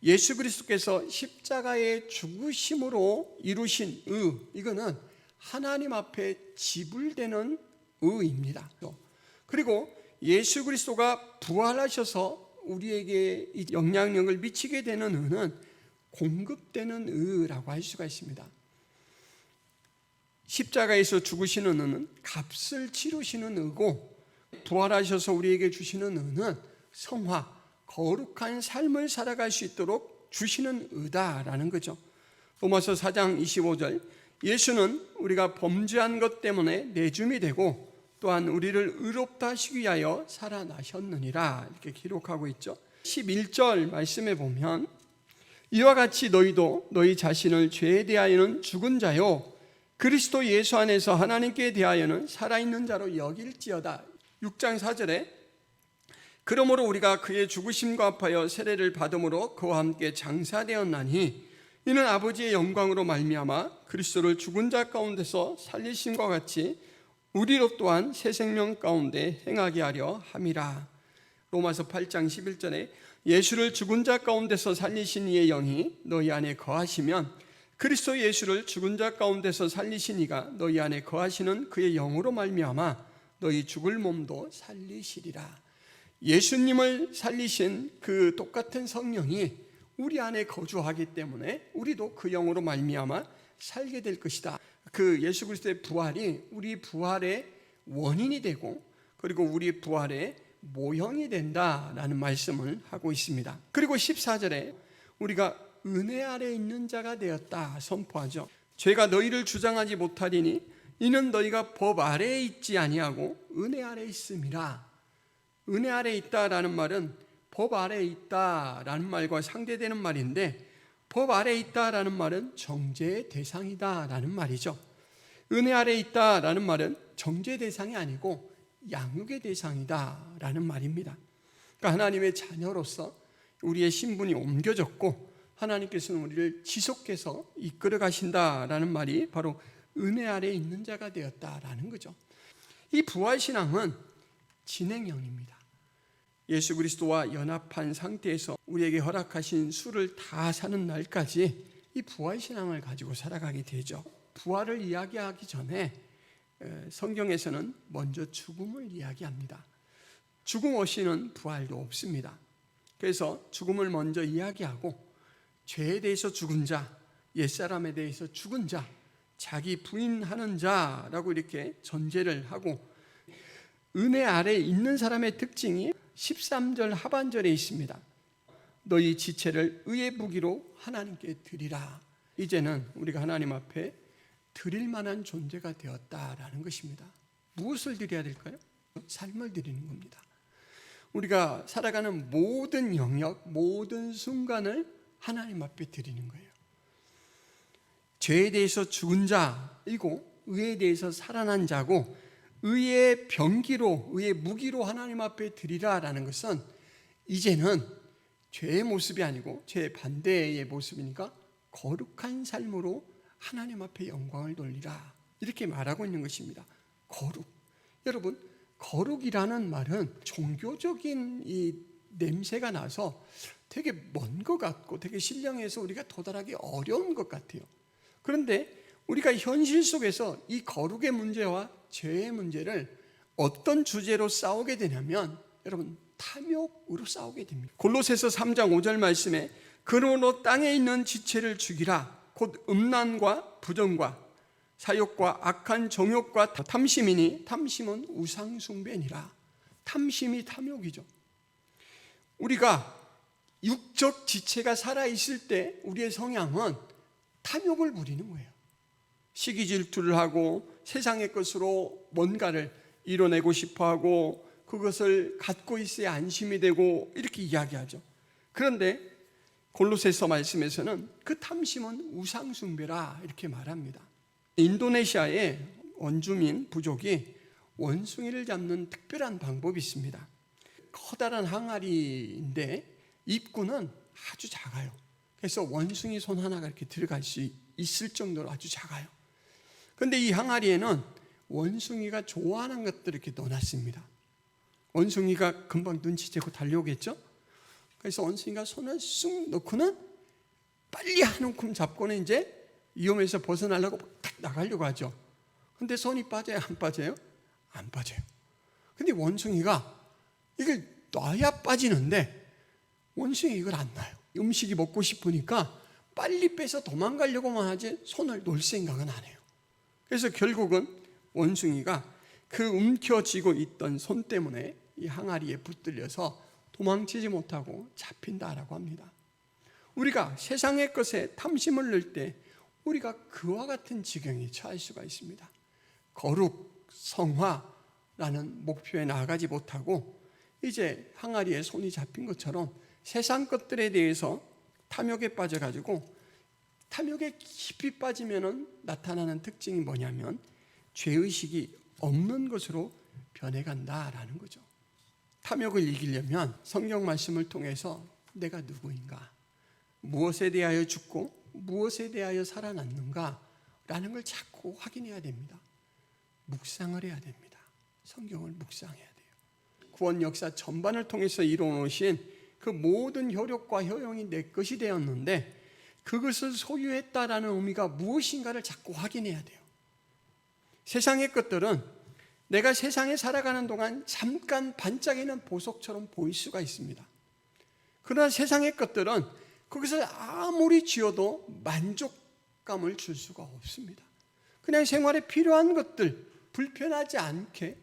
예수 그리스도께서 십자가의 죽으심으로 이루신 의, 이거는 하나님 앞에 지불되는 의입니다. 그리고 예수 그리스도가 부활하셔서 우리에게 이 영향력을 미치게 되는 의는 공급되는 의라고 할 수가 있습니다. 십자가에서 죽으시는 의는 값을 치르시는 의고, 부활하셔서 우리에게 주시는 의는 성화, 거룩한 삶을 살아갈 수 있도록 주시는 의다라는 거죠. 로마서 4장 25절, 예수는 우리가 범죄한 것 때문에 내줌이 되고 또한 우리를 의롭다 하시기 위하여 살아나셨느니라, 이렇게 기록하고 있죠. 11절 말씀에 보면, 이와 같이 너희도 너희 자신을 죄에 대하여는 죽은 자요 그리스도 예수 안에서 하나님께 대하여는 살아있는 자로 여길지어다. 6장 4절에 그러므로 우리가 그의 죽으심과 합하여 세례를 받음으로 그와 함께 장사되었나니 이는 아버지의 영광으로 말미암아 그리스도를 죽은 자 가운데서 살리심과 같이 우리로 또한 새 생명 가운데 행하게 하려 함이라. 로마서 8장 11절에 예수를 죽은 자 가운데서 살리신 이의 영이 너희 안에 거하시면 그리스도 예수를 죽은 자 가운데서 살리신 이가 너희 안에 거하시는 그의 영으로 말미암아 너희 죽을 몸도 살리시리라. 예수님을 살리신 그 똑같은 성령이 우리 안에 거주하기 때문에 우리도 그 영으로 말미암아 살게 될 것이다. 그 예수 그리스도의 부활이 우리 부활의 원인이 되고 그리고 우리 부활의 모형이 된다라는 말씀을 하고 있습니다. 그리고 14절에 우리가 은혜 아래 있는 자가 되었다 선포하죠. 죄가 너희를 주장하지 못하리니 이는 너희가 법 아래에 있지 아니하고 은혜 아래 있음이라. 은혜 아래 있다라는 말은 법 아래 있다라는 말과 상대되는 말인데, 법 아래 있다라는 말은 정죄의 대상이다라는 말이죠. 은혜 아래 있다라는 말은 정죄 대상이 아니고 양육의 대상이다라는 말입니다. 그러니까 하나님의 자녀로서 우리의 신분이 옮겨졌고 하나님께서는 우리를 지속해서 이끌어 가신다라는 말이 바로 은혜 아래 있는 자가 되었다라는 거죠. 이 부활신앙은 진행형입니다. 예수 그리스도와 연합한 상태에서 우리에게 허락하신 수를 다 사는 날까지 이 부활신앙을 가지고 살아가게 되죠. 부활을 이야기하기 전에 성경에서는 먼저 죽음을 이야기합니다. 죽음 없이는 부활도 없습니다. 그래서 죽음을 먼저 이야기하고 죄에 대해서 죽은 자, 옛사람에 대해서 죽은 자, 자기 부인하는 자라고 이렇게 전제를 하고, 은혜 아래 있는 사람의 특징이 13절 하반절에 있습니다. 너희 지체를 의의 무기로 하나님께 드리라. 이제는 우리가 하나님 앞에 드릴 만한 존재가 되었다라는 것입니다. 무엇을 드려야 될까요? 삶을 드리는 겁니다. 우리가 살아가는 모든 영역, 모든 순간을 하나님 앞에 드리는 거예요. 죄에 대해서 죽은 자이고 의에 대해서 살아난 자고, 의의 병기로, 의의 무기로 하나님 앞에 드리라라는 것은 이제는 죄의 모습이 아니고 죄의 반대의 모습이니까 거룩한 삶으로 하나님 앞에 영광을 돌리라, 이렇게 말하고 있는 것입니다. 거룩. 여러분, 거룩이라는 말은 종교적인 이 냄새가 나서 되게 먼 것 같고 되게 신령해서 우리가 도달하기 어려운 것 같아요. 그런데 우리가 현실 속에서 이 거룩의 문제와 죄의 문제를 어떤 주제로 싸우게 되냐면, 여러분, 탐욕으로 싸우게 됩니다. 골로새서 3장 5절 말씀에 그러므로 땅에 있는 지체를 죽이라. 곧 음란과 부정과 사욕과 악한 정욕과 탐심이니 탐심은 우상 숭배니라. 탐심이 탐욕이죠. 우리가 육적 지체가 살아있을 때 우리의 성향은 탐욕을 부리는 거예요. 시기 질투를 하고 세상의 것으로 뭔가를 이뤄내고 싶어하고 그것을 갖고 있어야 안심이 되고 이렇게 이야기하죠. 그런데 골로새서 말씀에서는 그 탐심은 우상숭배라 이렇게 말합니다. 인도네시아의 원주민 부족이 원숭이를 잡는 특별한 방법이 있습니다. 커다란 항아리인데 입구는 아주 작아요. 그래서 원숭이 손 하나가 이렇게 들어갈 수 있을 정도로 아주 작아요. 그런데 이 항아리에는 원숭이가 좋아하는 것들을 이렇게 넣어놨습니다. 원숭이가 금방 눈치채고 달려오겠죠? 그래서 원숭이가 손을 쑥 넣고는 빨리 한 움큼 잡고는 이제 위험에서 벗어나려고 탁 나가려고 하죠. 근데 손이 빠져요? 안 빠져요? 안 빠져요. 근데 원숭이가 이걸 놔야 빠지는데 원숭이 이걸 안 놔요. 음식이 먹고 싶으니까 빨리 빼서 도망가려고만 하지 손을 놓을 생각은 안 해요. 그래서 결국은 원숭이가 그 움켜쥐고 있던 손 때문에 이 항아리에 붙들려서 도망치지 못하고 잡힌다라고 합니다. 우리가 세상의 것에 탐심을 넣을 때 우리가 그와 같은 지경에 처할 수가 있습니다. 거룩, 성화라는 목표에 나아가지 못하고 이제 항아리에 손이 잡힌 것처럼 세상 것들에 대해서 탐욕에 빠져가지고 탐욕에 깊이 빠지면 나타나는 특징이 뭐냐면 죄의식이 없는 것으로 변해간다라는 거죠. 탐욕을 이기려면 성경 말씀을 통해서 내가 누구인가, 무엇에 대하여 죽고 무엇에 대하여 살아났는가 라는 걸 자꾸 확인해야 됩니다. 묵상을 해야 됩니다. 성경을 묵상해야 돼요. 구원 역사 전반을 통해서 이루어놓으신 그 모든 효력과 효용이 내 것이 되었는데 그것을 소유했다라는 의미가 무엇인가를 자꾸 확인해야 돼요. 세상의 것들은 내가 세상에 살아가는 동안 잠깐 반짝이는 보석처럼 보일 수가 있습니다. 그러나 세상의 것들은 거기서 아무리 쥐어도 만족감을 줄 수가 없습니다. 그냥 생활에 필요한 것들, 불편하지 않게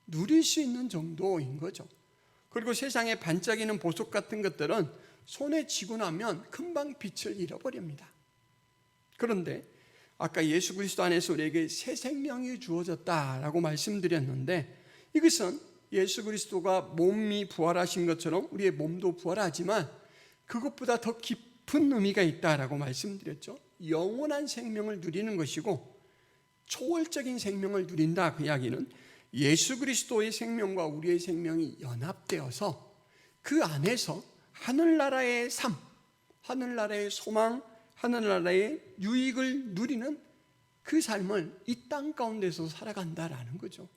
누릴 수 있는 정도인 거죠. 그리고 세상에 반짝이는 보석 같은 것들은 손에 쥐고 나면 금방 빛을 잃어버립니다. 그런데 아까 예수 그리스도 안에서 우리에게 새 생명이 주어졌다라고 말씀드렸는데 이것은 예수 그리스도가 몸이 부활하신 것처럼 우리의 몸도 부활하지만 그것보다 더 깊은 의미가 있다라고 말씀드렸죠. 영원한 생명을 누리는 것이고 초월적인 생명을 누린다. 그 이야기는 예수 그리스도의 생명과 우리의 생명이 연합되어서 그 안에서 하늘나라의 삶, 하늘나라의 소망, 하늘나라의 유익을 누리는 그 삶을 이 땅 가운데서 살아간다라는 거죠.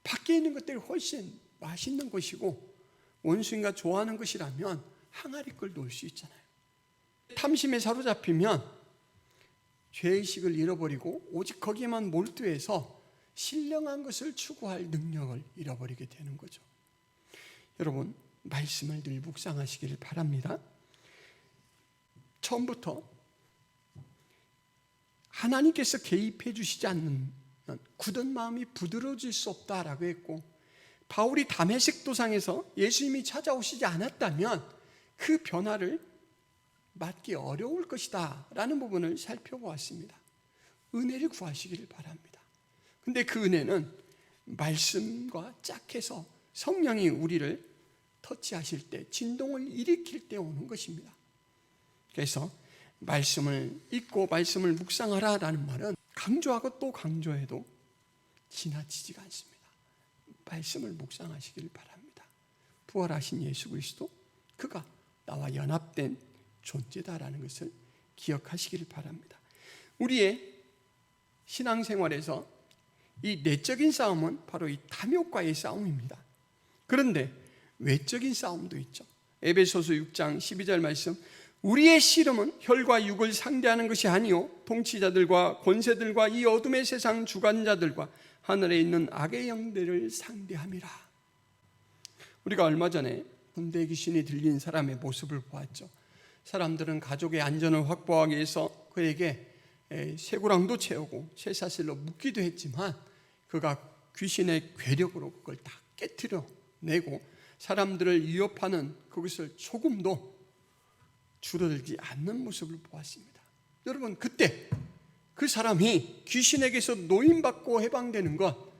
밖에 있는 것들이 훨씬 맛있는 것이고 원숭이가 좋아하는 것이라면 항아리 걸 놓을 수 있잖아요. 탐심에 사로잡히면 죄의식을 잃어버리고 오직 거기에만 몰두해서 신령한 것을 추구할 능력을 잃어버리게 되는 거죠. 여러분, 말씀을 늘 묵상하시기를 바랍니다. 처음부터 하나님께서 개입해 주시지 않는 굳은 마음이 부드러워질 수 없다라고 했고, 바울이 다메섹 도상에서 예수님이 찾아오시지 않았다면 그 변화를 맞기 어려울 것이다 라는 부분을 살펴보았습니다. 은혜를 구하시기를 바랍니다. 근데 그 은혜는 말씀과 짝해서 성령이 우리를 터치하실 때, 진동을 일으킬 때 오는 것입니다. 그래서 말씀을 읽고 말씀을 묵상하라라는 말은 강조하고 또 강조해도 지나치지가 않습니다. 말씀을 묵상하시길 바랍니다. 부활하신 예수 그리스도, 그가 나와 연합된 존재다라는 것을 기억하시길 바랍니다. 우리의 신앙생활에서 이 내적인 싸움은 바로 이 탐욕과의 싸움입니다. 그런데 외적인 싸움도 있죠. 에베소서 6장 12절 말씀, 우리의 씨름은 혈과 육을 상대하는 것이 아니요 통치자들과 권세들과 이 어둠의 세상 주관자들과 하늘에 있는 악의 영들을 상대함이라. 우리가 얼마 전에 군대 귀신이 들린 사람의 모습을 보았죠. 사람들은 가족의 안전을 확보하기 위해서 그에게 쇠고랑도 채우고 쇠사슬로 묶기도 했지만 그가 귀신의 괴력으로 그걸 다 깨트려내고 사람들을 위협하는 그것을 조금도 줄어들지 않는 모습을 보았습니다. 여러분, 그때 그 사람이 귀신에게서 노임받고 해방되는 것,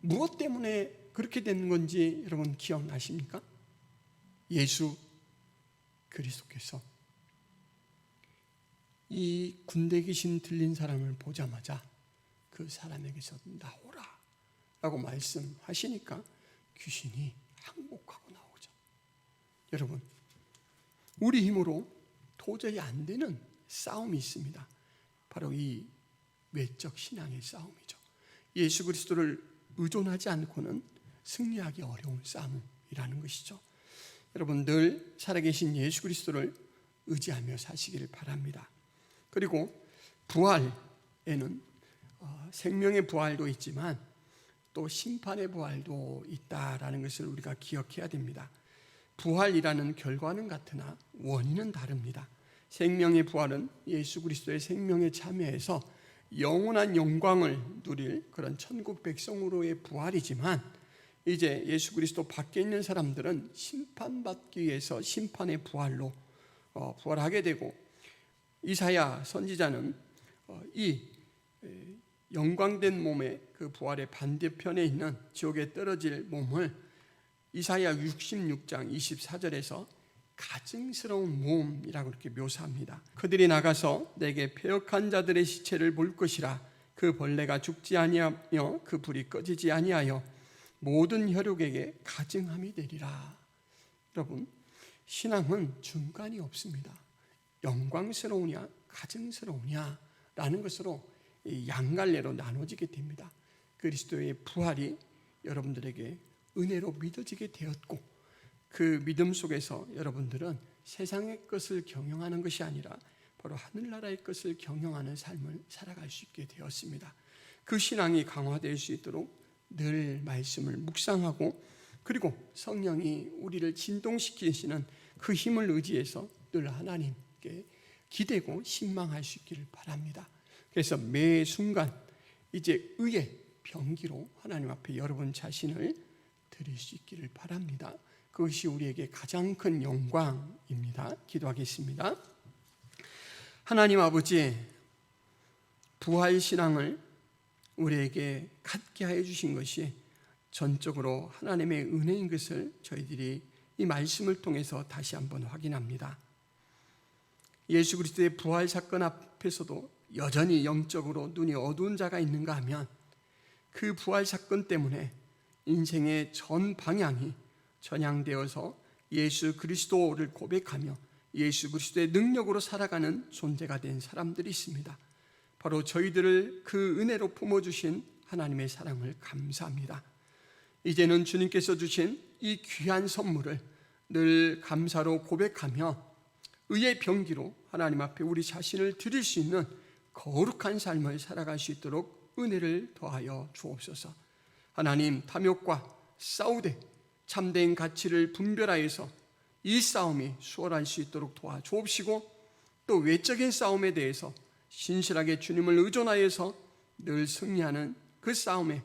무엇 때문에 그렇게 되는 건지 여러분 기억나십니까? 예수 그리스도께서 이 군대 귀신 들린 사람을 보자마자 그 사람에게서 나오라 라고 말씀하시니까 귀신이 항복하고 나오죠. 여러분, 우리 힘으로 도저히 안 되는 싸움이 있습니다. 바로 이 외적 신앙의 싸움이죠. 예수 그리스도를 의존하지 않고는 승리하기 어려운 싸움이라는 것이죠. 여러분, 늘 살아계신 예수 그리스도를 의지하며 사시기를 바랍니다. 그리고 부활에는 생명의 부활도 있지만 또 심판의 부활도 있다라는 것을 우리가 기억해야 됩니다. 부활이라는 결과는 같으나 원인은 다릅니다. 생명의 부활은 예수 그리스도의 생명에 참여해서 영원한 영광을 누릴 그런 천국 백성으로의 부활이지만, 이제 예수 그리스도 밖에 있는 사람들은 심판받기 위해서 심판의 부활로 부활하게 되고, 이사야 선지자는 이 영광된 몸의 그 부활의 반대편에 있는 지옥에 떨어질 몸을 이사야 66장 24절에서 가증스러운 몸이라고 이렇게 묘사합니다. 그들이 나가서 내게 패역한 자들의 시체를 볼 것이라. 그 벌레가 죽지 아니하며 그 불이 꺼지지 아니하여 모든 혈육에게 가증함이 되리라. 여러분, 신앙은 중간이 없습니다. 영광스러우냐 가증스러우냐 라는 것으로 양갈래로 나눠지게 됩니다. 그리스도의 부활이 여러분들에게 은혜로 믿어지게 되었고, 그 믿음 속에서 여러분들은 세상의 것을 경영하는 것이 아니라 바로 하늘나라의 것을 경영하는 삶을 살아갈 수 있게 되었습니다. 그 신앙이 강화될 수 있도록 늘 말씀을 묵상하고, 그리고 성령이 우리를 진동시키시는 그 힘을 의지해서 늘 하나님께 기대고 신망할 수 있기를 바랍니다. 그래서 매 순간 이제 의의 병기로 하나님 앞에 여러분 자신을 드릴 수 있기를 바랍니다. 그것이 우리에게 가장 큰 영광입니다. 기도하겠습니다. 하나님 아버지, 부활신앙을 우리에게 갖게 하여 주신 것이 전적으로 하나님의 은혜인 것을 저희들이 이 말씀을 통해서 다시 한번 확인합니다. 예수 그리스도의 부활 사건 앞에서도 여전히 영적으로 눈이 어두운 자가 있는가 하면, 그 부활 사건 때문에 인생의 전 방향이 전향되어서 예수 그리스도를 고백하며 예수 그리스도의 능력으로 살아가는 존재가 된 사람들이 있습니다. 바로 저희들을 그 은혜로 품어주신 하나님의 사랑을 감사합니다. 이제는 주님께서 주신 이 귀한 선물을 늘 감사로 고백하며 의의 병기로 하나님 앞에 우리 자신을 드릴 수 있는 거룩한 삶을 살아갈 수 있도록 은혜를 더하여 주옵소서. 하나님, 탐욕과 싸우되 참된 가치를 분별하여서 이 싸움이 수월할 수 있도록 도와주옵시고, 또 외적인 싸움에 대해서 신실하게 주님을 의존하여서 늘 승리하는 그 싸움에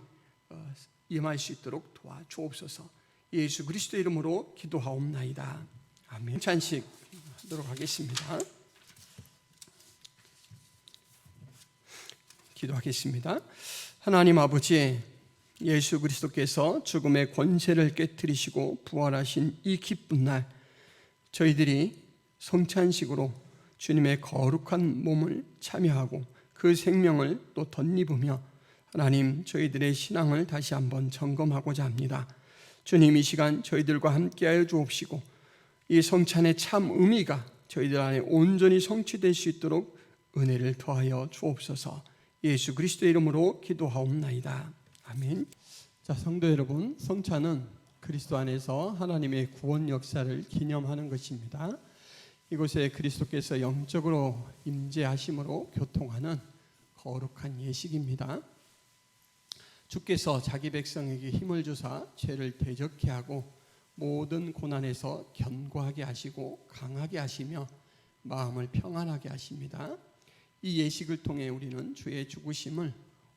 임할 수 있도록 도와주옵소서. 예수 그리스도의 이름으로 기도하옵나이다. 아멘. 찬식 하도록 하겠습니다. 기도하겠습니다. 하나님 아버지, 예수 그리스도께서 죽음의 권세를 깨뜨리시고 부활하신 이 기쁜 날, 저희들이 성찬식으로 주님의 거룩한 몸을 참여하고 그 생명을 또 덧입으며 하나님, 저희들의 신앙을 다시 한번 점검하고자 합니다. 주님, 이 시간 저희들과 함께하여 주옵시고, 이 성찬의 참 의미가 저희들 안에 온전히 성취될 수 있도록 은혜를 더하여 주옵소서. 예수 그리스도의 이름으로 기도하옵나이다. 아멘. 자, 성도 여러분, 성찬은 그리스도 안에서 하나님의 구원 역사를 기념하는 것입니다. 이곳에 그리스도께서 영적으로 임재하심으로 교통하는 거룩한 예식입니다. 주께서 자기 백성에게 힘을 주사 죄를 대적케 하고 모든 고난에서 견고하게 하시고 강하게 하시며 마음을 평안하게 하십니다. 이 예식을 통해 우리는 주의 죽으심을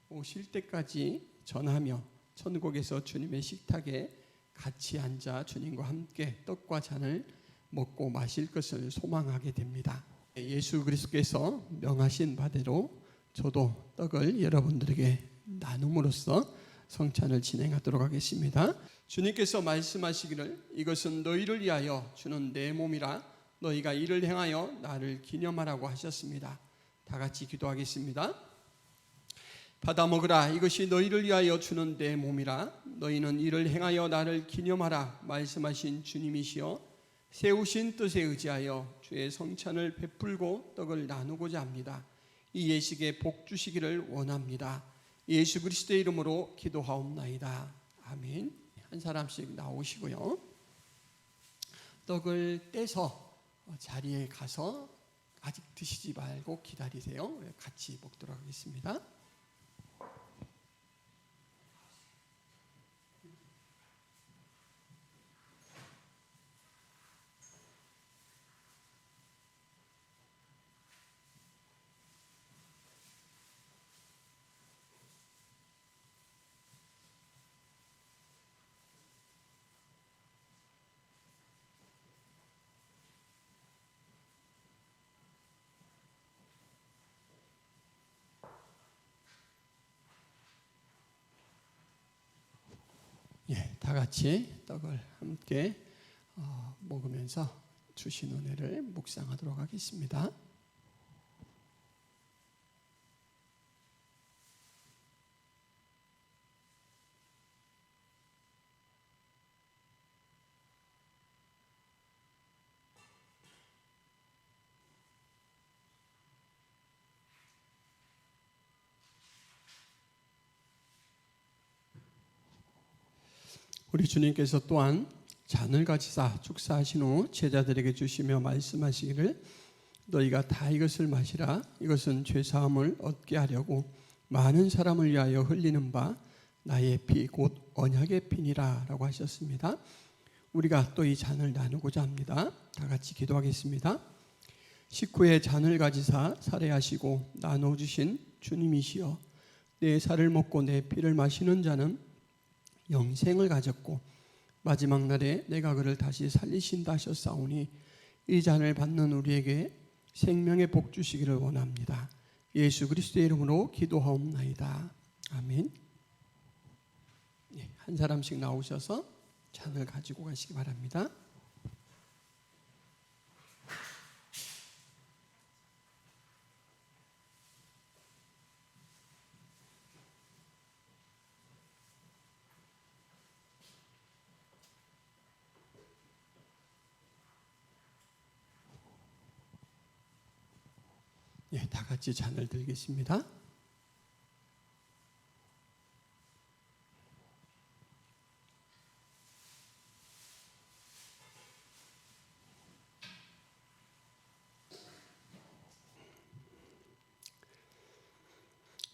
오실 때까지 전하며 천국에서 주님의 식탁에 같이 앉아 주님과 함께 떡과 잔을 먹고 마실 것을 소망하게 됩니다. 예수 그리스도께서 명하신 바대로 저도 떡을 여러분들에게 나눔으로써 성찬을 진행하도록 하겠습니다. 주님께서 말씀하시기를, 이것은 너희를 위하여 주는 내 몸이라. 너희가 이를 행하여 나를 기념하라고 하셨습니다. 다 같이 기도하겠습니다. 받아 먹으라. 이것이 너희를 위하여 주는 내 몸이라. 너희는 이를 행하여 나를 기념하라 말씀하신 주님이시여 세우신 뜻에 의지하여 주의 성찬을 베풀고 떡을 나누고자 합니다. 이 예식에 복 주시기를 원합니다. 예수 그리스도의 이름으로 기도하옵나이다. 아멘. 한 사람씩 나오시고요. 떡을 떼서 자리에 가서 아직 드시지 말고 기다리세요. 같이 먹도록 하겠습니다. 다 같이 떡을 함께 먹으면서 주신 은혜를 묵상하도록 하겠습니다. 우리 주님께서 또한 잔을 가지사 축사하신 후 제자들에게 주시며 말씀하시기를 너희가 다 이것을 마시라. 이것은 죄사함을 얻게 하려고 많은 사람을 위하여 흘리는 바 나의 피 곧 언약의 피니라 라고 하셨습니다. 우리가 또 이 잔을 나누고자 합니다. 다 같이 기도하겠습니다. 식후에 잔을 가지사 살해하시고 나눠주신 주님이시여 내 살을 먹고 내 피를 마시는 자는 영생을 가졌고 마지막 날에 내가 그를 다시 살리신다 하셨사오니 이 잔을 받는 우리에게 생명의 복 주시기를 원합니다. 예수 그리스도의 이름으로 기도하옵나이다. 아멘. 한 사람씩 나오셔서 잔을 가지고 가시기 바랍니다. 다 같이 잔을 들겠습니다.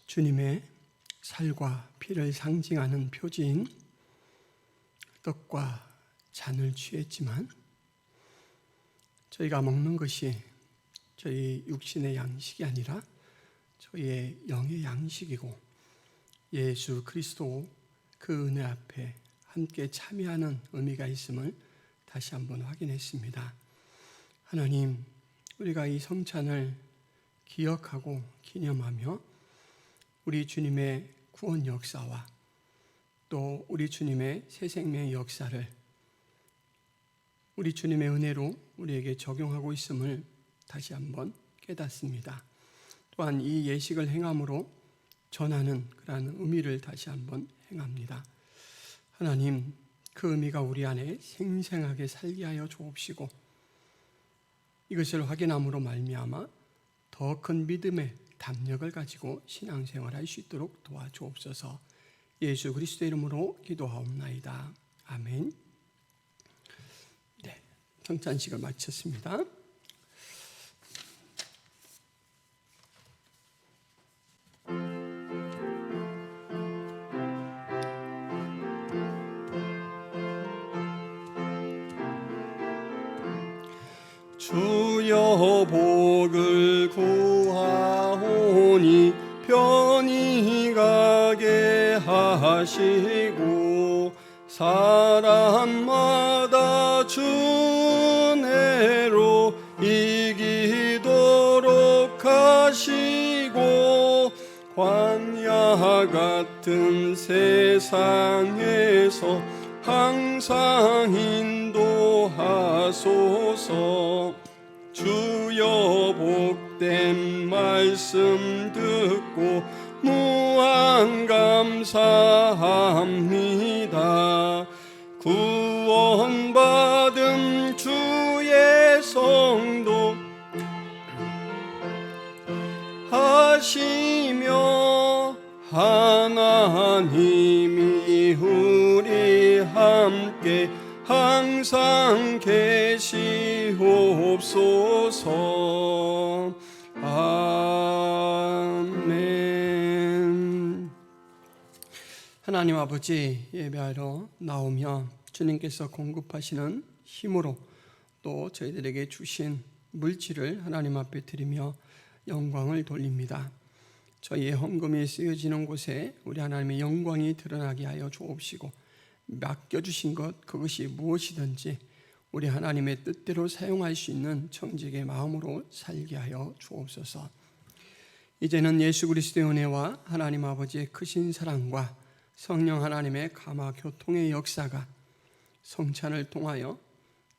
주님의 살과 피를 상징하는 표지인 떡과 잔을 취했지만 저희가 먹는 것이 저희 육신의 양식이 아니라 저희의 영의 양식이고 예수 그리스도 그 은혜 앞에 함께 참여하는 의미가 있음을 다시 한번 확인했습니다. 하나님, 우리가 이 성찬을 기억하고 기념하며 우리 주님의 구원 역사와 또 우리 주님의 새 생명의 역사를 우리 주님의 은혜로 우리에게 적용하고 있음을 다시 한번 깨닫습니다. 또한 이 예식을 행함으로 전하는 그러한 의미를 다시 한번 행합니다. 하나님, 그 의미가 우리 안에 생생하게 살게 하여 주옵시고 이것을 확인함으로 말미암아 더 큰 믿음의 담력을 가지고 신앙생활할 수 있도록 도와주옵소서. 예수 그리스도의 이름으로 기도하옵나이다. 아멘. 네, 성찬식을 마쳤습니다. 주여 복을 구하오니 편히 가게 하시고 사람마다 주 은혜로 이기도록 하시고 광야 같은 세상에서 항상 인도하소서. 주여 복된 말씀 듣고 무한 감사합니다. 구원받은 주의 성도 하시며 하나님이 우리 함께 항상 계시옵소서. 아멘. 하나님 아버지, 예배하러 나오며 주님께서 공급하시는 힘으로 또 저희들에게 주신 물질을 하나님 앞에 드리며 영광을 돌립니다. 저희의 헌금이 쓰여지는 곳에 우리 하나님의 영광이 드러나게 하여 주옵시고, 맡겨주신 것 그것이 무엇이든지 우리 하나님의 뜻대로 사용할 수 있는 청지기의 마음으로 살게 하여 주옵소서. 이제는 예수 그리스도의 은혜와 하나님 아버지의 크신 사랑과 성령 하나님의 감화 교통의 역사가 성찬을 통하여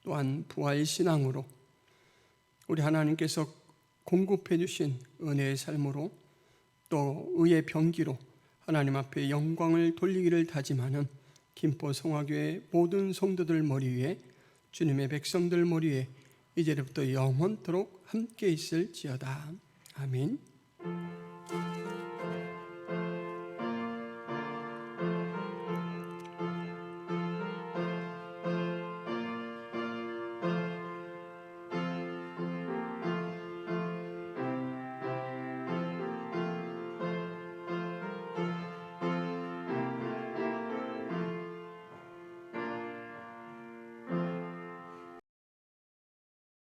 또한 부활 신앙으로 우리 하나님께서 공급해 주신 은혜의 삶으로 또 의의 병기로 하나님 앞에 영광을 돌리기를 다짐하는 김포 성화교회 모든 성도들 머리 위에, 주님의 백성들 머리 위에 이제부터 영원토록 함께 있을지어다. 아멘.